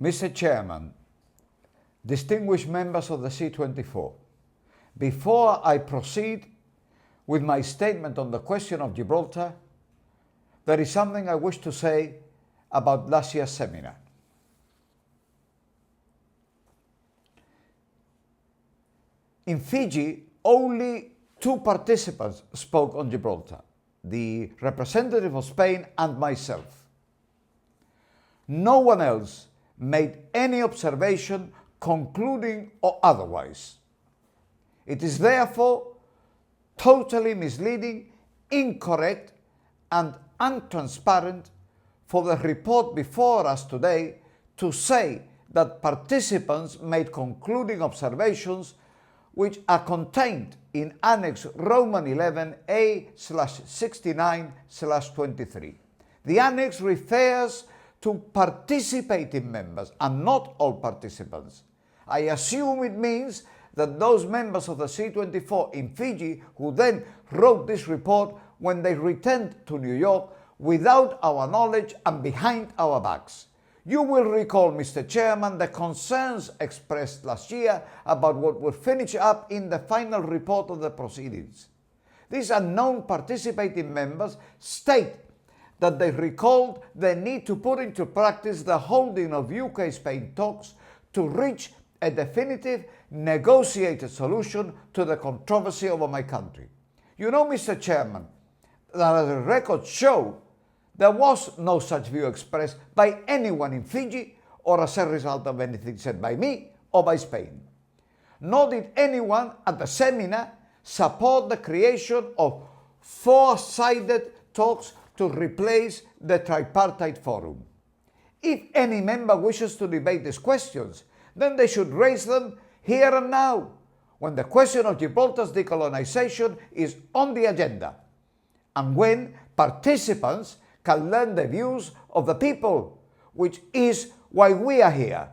Mr. Chairman, distinguished members of the C24, before I proceed with my statement on the question of Gibraltar, there is something I wish to say about last year's seminar. In Fiji, only two participants spoke on Gibraltar, the representative of Spain and myself. No one else made any observation, concluding or otherwise. It is therefore totally misleading, incorrect, and untransparent for the report before us today to say that participants made concluding observations which are contained in Annex Roman 11A/69/23. The Annex refers to participating members and not all participants. I assume it means that those members of the C24 in Fiji who then wrote this report when they returned to New York without our knowledge and behind our backs. You will recall, Mr. Chairman, the concerns expressed last year about what would finish up in the final report of the proceedings. These unknown participating members state that they recalled the need to put into practice the holding of UK-Spain talks to reach a definitive negotiated solution to the controversy over my country. You know, Mr. Chairman, that as the records show, there was no such view expressed by anyone in Fiji or as a result of anything said by me or by Spain. Nor did anyone at the seminar support the creation of four-sided talks to replace the tripartite forum. If any member wishes to debate these questions, then they should raise them here and now, when the question of Gibraltar's decolonization is on the agenda, and when participants can learn the views of the people, which is why we are here.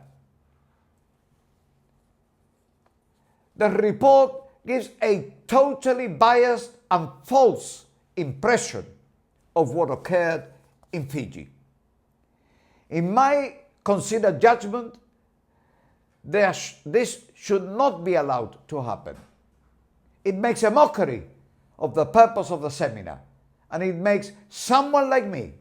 The report gives a totally biased and false impression of what occurred in Fiji. In my considered judgment, this should not be allowed to happen. It makes a mockery of the purpose of the seminar, and it makes someone like me,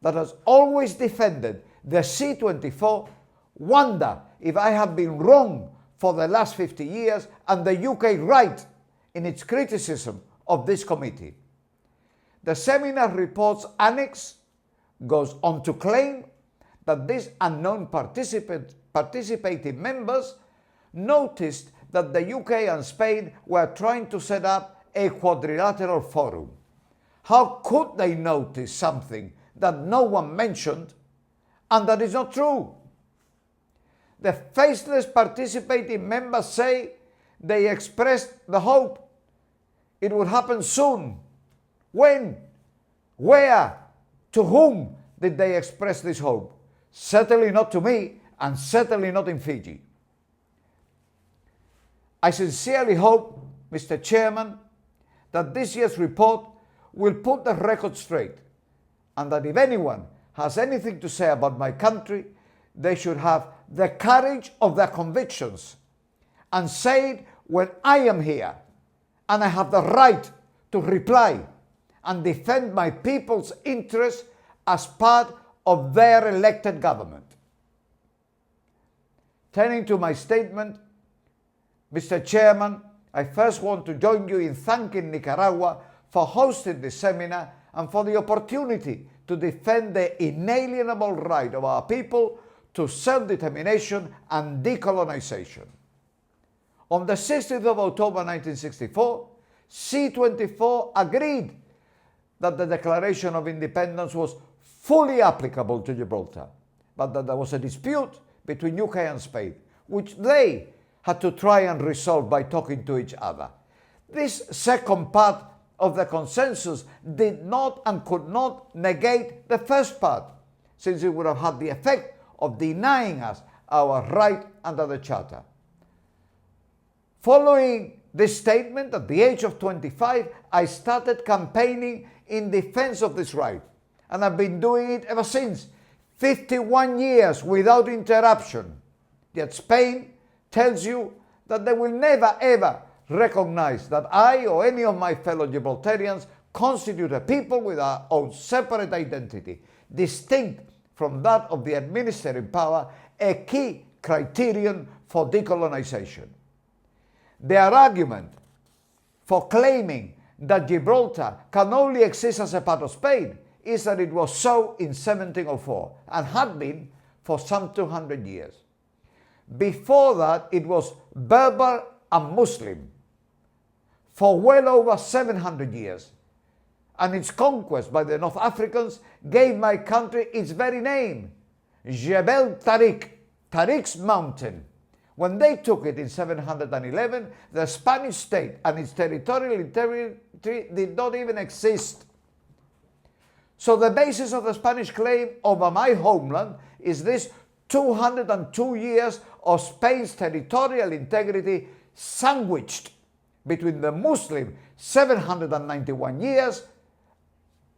that has always defended the C24, wonder if I have been wrong for the last 50 years and the UK right in its criticism of this committee. The seminar report's annex goes on to claim that these unknown participating members noticed that the UK and Spain were trying to set up a quadrilateral forum. How could they notice something that no one mentioned and that is not true? The faceless participating members say they expressed the hope it would happen soon. When? Where? To whom did they express this hope? Certainly not to me, and certainly not in Fiji. I sincerely hope, Mr. Chairman, that this year's report will put the record straight, and that if anyone has anything to say about my country, they should have the courage of their convictions and say it when I am here, and I have the right to reply and defend my people's interests as part of their elected government. Turning to my statement, Mr. Chairman, I first want to join you in thanking Nicaragua for hosting this seminar and for the opportunity to defend the inalienable right of our people to self-determination and decolonization. On the 16th of October 1964, C24 agreed that the Declaration of Independence was fully applicable to Gibraltar, but that there was a dispute between UK and Spain, which they had to try and resolve by talking to each other. This second part of the consensus did not and could not negate the first part, since it would have had the effect of denying us our right under the Charter. Following this statement, at the age of 25, I started campaigning in defense of this right, and I've been doing it ever since, 51 years without interruption. Yet Spain tells you that they will never ever recognize that I or any of my fellow Gibraltarians constitute a people with our own separate identity, distinct from that of the administering power, a key criterion for decolonization. Their argument for claiming that Gibraltar can only exist as a part of Spain is that it was so in 1704 and had been for some 200 years. Before that, it was Berber and Muslim for well over 700 years, and its conquest by the North Africans gave my country its very name, Jebel Tariq, Tariq's mountain. When they took it in 711, the Spanish state and its territorial integrity did not even exist. So the basis of the Spanish claim over my homeland is this 202 years of Spain's territorial integrity sandwiched between the Muslim 791 years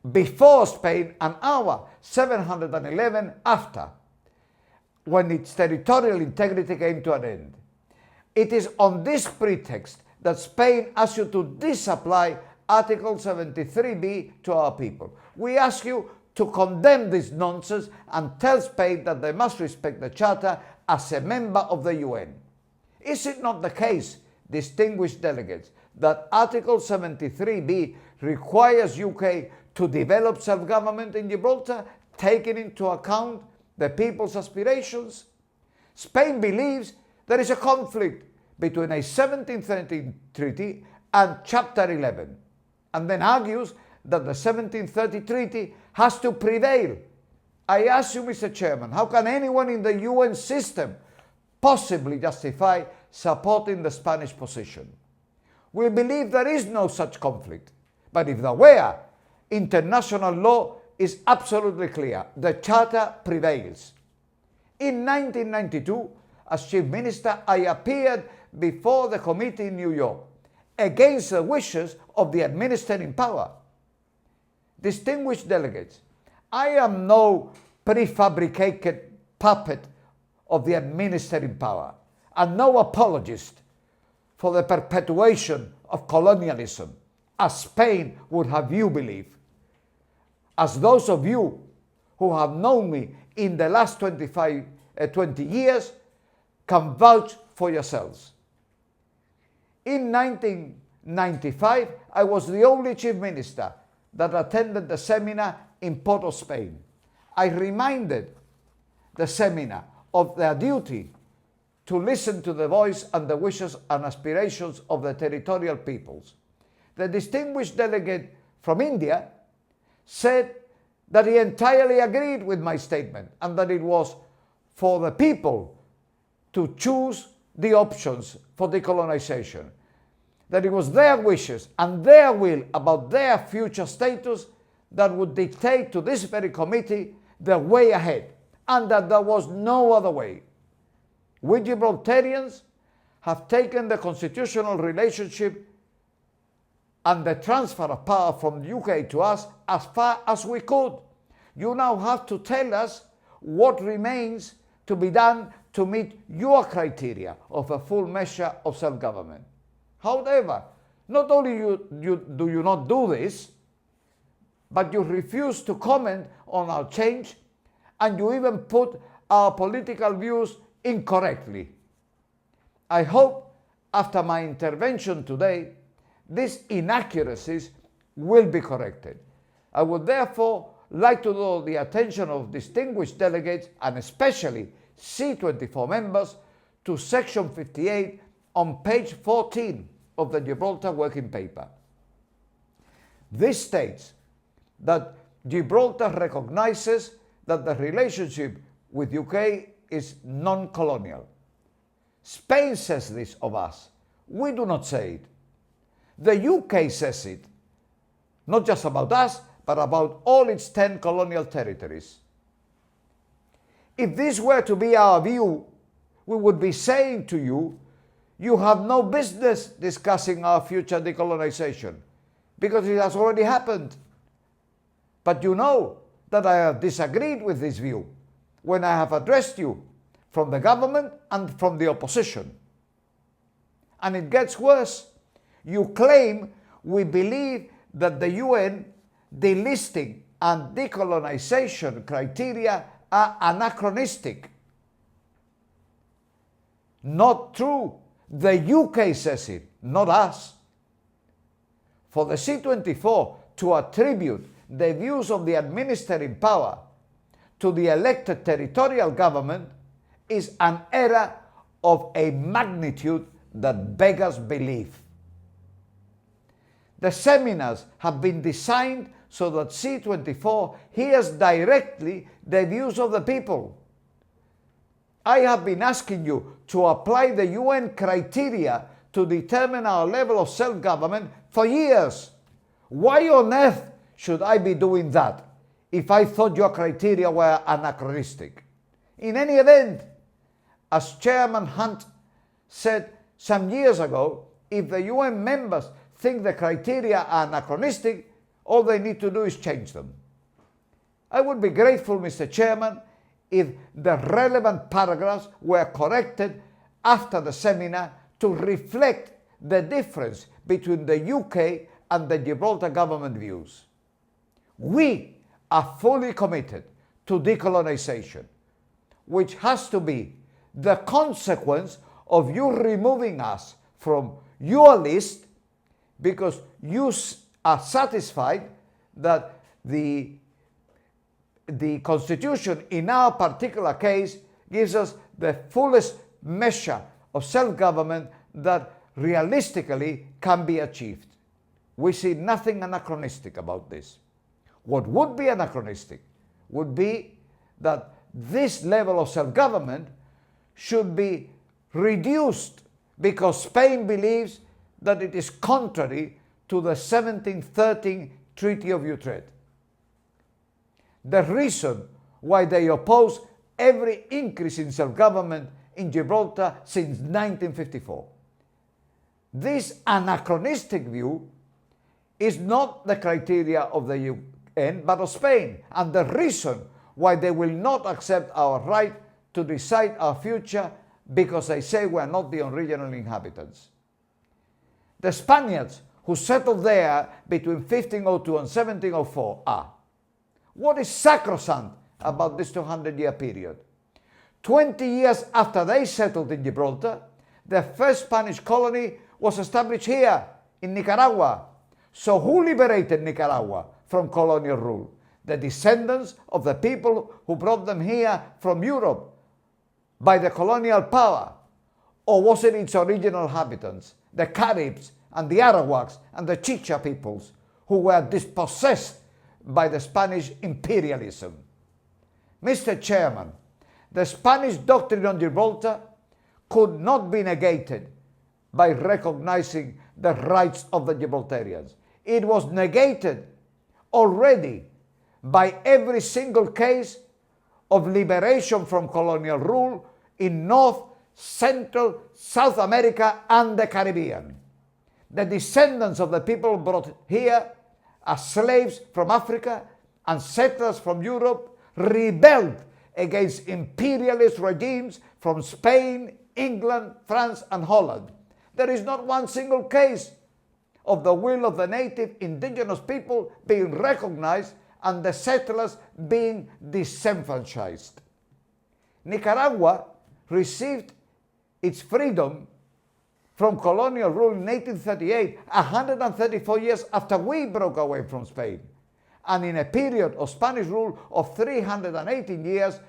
before Spain and our 711 after, when its territorial integrity came to an end. It is on this pretext that Spain asks you to disapply Article 73B to our people. We ask you to condemn this nonsense and tell Spain that they must respect the Charter as a member of the UN. Is it not the case, distinguished delegates, that Article 73B requires UK to develop self-government in Gibraltar, taking into account the people's aspirations? Spain believes there is a conflict between a 1713 treaty and Chapter 11, and then argues that the 1730 treaty has to prevail. I ask you, Mr. Chairman, how can anyone in the UN system possibly justify supporting the Spanish position? We believe there is no such conflict, but if there were, international law is absolutely clear. The Charter prevails. In 1992, as Chief Minister, I appeared before the committee in New York against the wishes of the administering power. Distinguished delegates, I am no prefabricated puppet of the administering power and no apologist for the perpetuation of colonialism, as Spain would have you believe. As those of you who have known me in the last 20 years can vouch for yourselves. In 1995, I was the only Chief Minister that attended the seminar in Port of Spain. I reminded the seminar of their duty to listen to the voice and the wishes and aspirations of the territorial peoples. The distinguished delegate from India said that he entirely agreed with my statement and that it was for the people to choose the options for decolonization, that it was their wishes and their will about their future status that would dictate to this very committee the way ahead, and that there was no other way. We Gibraltarians have taken the constitutional relationship and the transfer of power from the UK to us as far as we could. You now have to tell us what remains to be done to meet your criteria of a full measure of self-government. However, not only do you not do this, but you refuse to comment on our change, and you even put our political views incorrectly. I hope after my intervention today, these inaccuracies will be corrected. I would therefore like to draw the attention of distinguished delegates, and especially C24 members, to Section 58 on page 14 of the Gibraltar Working Paper. This states that Gibraltar recognizes that the relationship with UK is non-colonial. Spain says this of us. We do not say it. The UK says it, not just about us, but about all its 10 colonial territories. If this were to be our view, we would be saying to you, you have no business discussing our future decolonization, because it has already happened. But you know that I have disagreed with this view, when I have addressed you from the government and from the opposition. And it gets worse. You claim we believe that the UN delisting and decolonization criteria are anachronistic. Not true. The UK says it, not us. For the C24 to attribute the views of the administering power to the elected territorial government is an error of a magnitude that beggars belief. The seminars have been designed so that C24 hears directly the views of the people. I have been asking you to apply the UN criteria to determine our level of self-government for years. Why on earth should I be doing that if I thought your criteria were anachronistic? In any event, as Chairman Hunt said some years ago, if the UN members think the criteria are anachronistic, all they need to do is change them. I would be grateful, Mr. Chairman, if the relevant paragraphs were corrected after the seminar to reflect the difference between the UK and the Gibraltar government views. We are fully committed to decolonization, which has to be the consequence of you removing us from your list because you are satisfied that the Constitution in our particular case gives us the fullest measure of self-government that realistically can be achieved. We see nothing anachronistic about this. What would be anachronistic would be that this level of self-government should be reduced because Spain believes that it is contrary to the 1713 Treaty of Utrecht. The reason why they oppose every increase in self-government in Gibraltar since 1954. This anachronistic view is not the criteria of the UN but of Spain, and the reason why they will not accept our right to decide our future because they say we are not the original inhabitants. The Spaniards who settled there between 1502 and 1704 are. What is sacrosanct about this 200-year period? 20 years after they settled in Gibraltar, the first Spanish colony was established here in Nicaragua. So who liberated Nicaragua from colonial rule? The descendants of the people who brought them here from Europe by the colonial power? Or was it its original inhabitants, the Caribs and the Arawaks and the Chicha peoples who were dispossessed by the Spanish imperialism? Mr. Chairman, the Spanish doctrine on Gibraltar could not be negated by recognizing the rights of the Gibraltarians. It was negated already by every single case of liberation from colonial rule in North, Central, South America and the Caribbean. The descendants of the people brought here as slaves from Africa and settlers from Europe rebelled against imperialist regimes from Spain, England, France and Holland. There is not one single case of the will of the native indigenous people being recognized and the settlers being disenfranchised. Nicaragua received its freedom from colonial rule in 1838, 134 years after we broke away from Spain, and in a period of Spanish rule of 318 years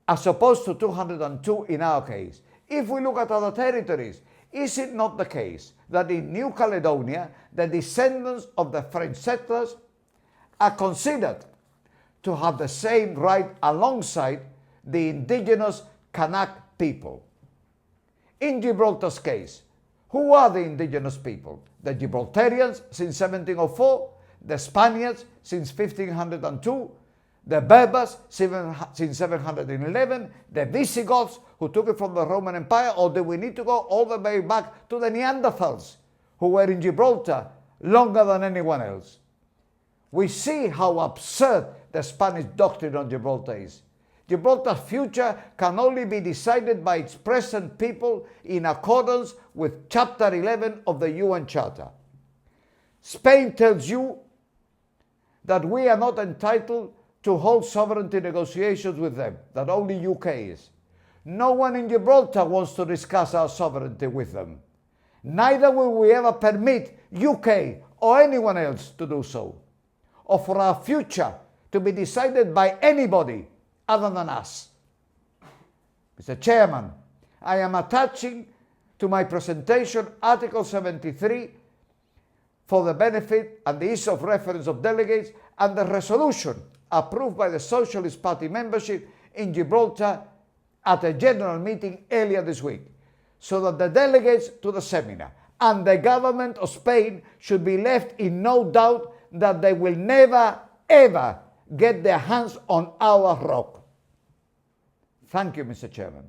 as opposed to 202 in our case. If we look at other territories, is it not the case that in New Caledonia, the descendants of the French settlers are considered to have the same right alongside the indigenous Kanak people? In Gibraltar's case, who are the indigenous people? The Gibraltarians since 1704, the Spaniards since 1502, the Berbers since 711, the Visigoths who took it from the Roman Empire, or do we need to go all the way back to the Neanderthals who were in Gibraltar longer than anyone else? We see how absurd the Spanish doctrine on Gibraltar is. Gibraltar's future can only be decided by its present people in accordance with Chapter 11 of the UN Charter. Spain tells you that we are not entitled to hold sovereignty negotiations with them, that only UK is. No one in Gibraltar wants to discuss our sovereignty with them. Neither will we ever permit UK or anyone else to do so, or for our future to be decided by anybody other than us. Mr. Chairman, I am attaching to my presentation Article 73 for the benefit and the ease of reference of delegates and the resolution approved by the Socialist Party membership in Gibraltar at a general meeting earlier this week, so that the delegates to the seminar and the government of Spain should be left in no doubt that they will never, ever get their hands on our rock. Thank you, Mr. Chairman.